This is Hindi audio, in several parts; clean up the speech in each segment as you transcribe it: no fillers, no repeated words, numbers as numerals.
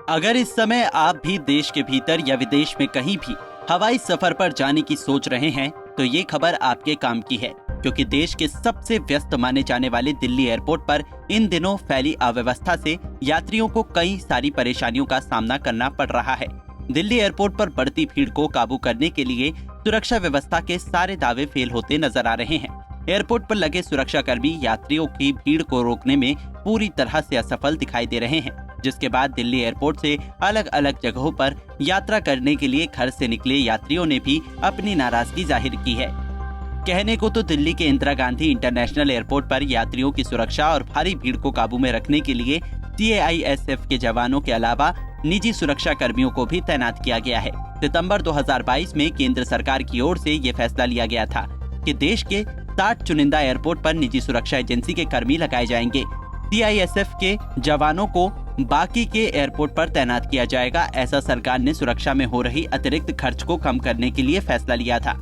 अगर इस समय आप भी देश के भीतर या विदेश में कहीं भी हवाई सफर पर जाने की सोच रहे हैं तो ये खबर आपके काम की है, क्योंकि देश के सबसे व्यस्त माने जाने वाले दिल्ली एयरपोर्ट पर इन दिनों फैली अव्यवस्था से यात्रियों को कई सारी परेशानियों का सामना करना पड़ रहा है। दिल्ली एयरपोर्ट पर बढ़ती भीड़ को काबू करने के लिए सुरक्षा व्यवस्था के सारे दावे फेल होते नजर आ रहे हैं। एयरपोर्ट पर लगे सुरक्षाकर्मी यात्रियों की भीड़ को रोकने में पूरी तरह से असफल दिखाई दे रहे हैं, जिसके बाद दिल्ली एयरपोर्ट से अलग अलग जगहों पर यात्रा करने के लिए घर से निकले यात्रियों ने भी अपनी नाराजगी जाहिर की है। कहने को तो दिल्ली के इंदिरा गांधी इंटरनेशनल एयरपोर्ट पर यात्रियों की सुरक्षा और भारी भीड़ को काबू में रखने के लिए CAISF के जवानों के अलावा निजी सुरक्षा कर्मियों को भी तैनात किया गया है। सितंबर 2022 में केंद्र सरकार की ओर से ये फैसला लिया गया था कि देश के 60 चुनिंदा एयरपोर्ट पर निजी सुरक्षा एजेंसी के कर्मी लगाए जाएंगे। CAISF के जवानों को बाकी के एयरपोर्ट पर तैनात किया जाएगा। ऐसा सरकार ने सुरक्षा में हो रही अतिरिक्त खर्च को कम करने के लिए फैसला लिया था।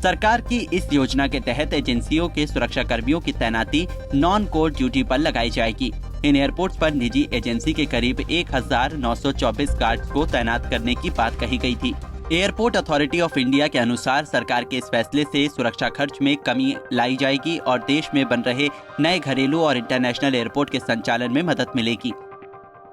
सरकार की इस योजना के तहत एजेंसियों के सुरक्षा कर्मियों की तैनाती नॉन कोर ड्यूटी पर लगाई जाएगी। इन एयरपोर्ट्स पर निजी एजेंसी के करीब 1924 गार्ड्स को तैनात करने की बात कही गई थी। एयरपोर्ट अथॉरिटी ऑफ इंडिया के अनुसार सरकार के इस फैसले से सुरक्षा खर्च में कमी लाई जाएगी और देश में बन रहे नए घरेलू और इंटरनेशनल एयरपोर्ट के संचालन में मदद मिलेगी।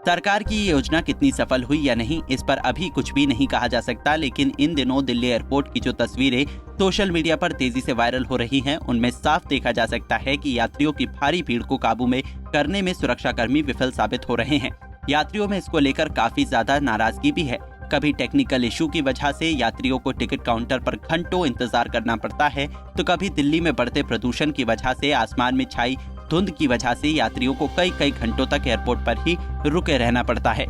सरकार की ये योजना कितनी सफल हुई या नहीं, इस पर अभी कुछ भी नहीं कहा जा सकता, लेकिन इन दिनों दिल्ली एयरपोर्ट की जो तस्वीरें सोशल मीडिया पर तेजी से वायरल हो रही हैं, उनमें साफ देखा जा सकता है कि यात्रियों की भारी भीड़ को काबू में करने में सुरक्षाकर्मी विफल साबित हो रहे हैं। यात्रियों में इसको लेकर काफी ज्यादा नाराजगी भी है। कभी टेक्निकल इशू की वजह से यात्रियों को टिकट काउंटर पर घंटों इंतजार करना पड़ता है, तो कभी दिल्ली में बढ़ते प्रदूषण की वजह से आसमान में छाई धुंध की वजह से यात्रियों को कई घंटों तक एयरपोर्ट पर ही रुके रहना पड़ता है।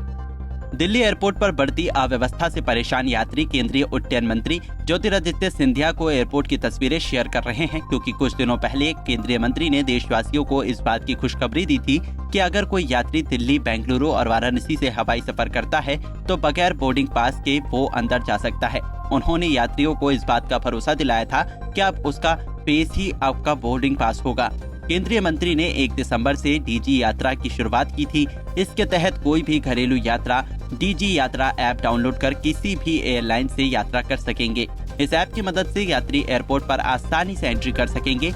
दिल्ली एयरपोर्ट पर बढ़ती अव्यवस्था से परेशान यात्री केंद्रीय उड्डयन मंत्री ज्योतिरादित्य सिंधिया को एयरपोर्ट की तस्वीरें शेयर कर रहे हैं, क्योंकि कुछ दिनों पहले केंद्रीय मंत्री ने देशवासियों को इस बात की खुशखबरी दी थी कि अगर कोई यात्री दिल्ली, बेंगलुरु और वाराणसी से हवाई सफर करता है तो बगैर बोर्डिंग पास के वो अंदर जा सकता है। उन्होंने यात्रियों को इस बात का भरोसा दिलाया था कि अब उसका पेश ही आपका बोर्डिंग पास होगा। केंद्रीय मंत्री ने 1 दिसंबर से डीजी यात्रा की शुरुआत की थी। इसके तहत कोई भी घरेलू यात्रा डीजी यात्रा ऐप डाउनलोड कर किसी भी एयरलाइन से यात्रा कर सकेंगे। इस ऐप की मदद से यात्री एयरपोर्ट पर आसानी से एंट्री कर सकेंगे।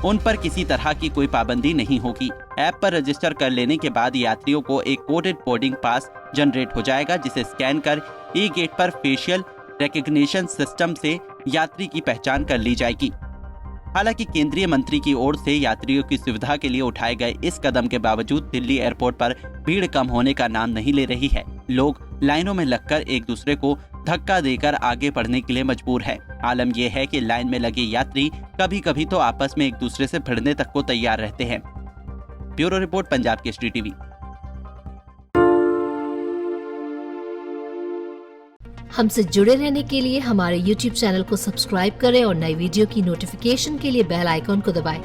उन पर किसी तरह की कोई पाबंदी नहीं होगी। ऐप पर रजिस्टर कर लेने के बाद यात्रियों को एक कोडेड बोर्डिंग पास जनरेट हो जाएगा, जिसे स्कैन कर ई गेट पर फेशियल रिकग्निशन सिस्टम से यात्री की पहचान कर ली जाएगी। हालांकि केंद्रीय मंत्री की ओर से यात्रियों की सुविधा के लिए उठाए गए इस कदम के बावजूद दिल्ली एयरपोर्ट पर भीड़ कम होने का नाम नहीं ले रही है। लोग लाइनों में लगकर एक दूसरे को धक्का देकर आगे बढ़ने के लिए मजबूर है। आलम यह है कि लाइन में लगे यात्री कभी कभी तो आपस में एक दूसरे से भिड़ने तक को तैयार रहते हैं। Bureau report, Punjab Kesari TV. हमसे जुड़े रहने के लिए हमारे YouTube चैनल को सब्सक्राइब करें और नई वीडियो की नोटिफिकेशन के लिए बेल आइकॉन को दबाएं।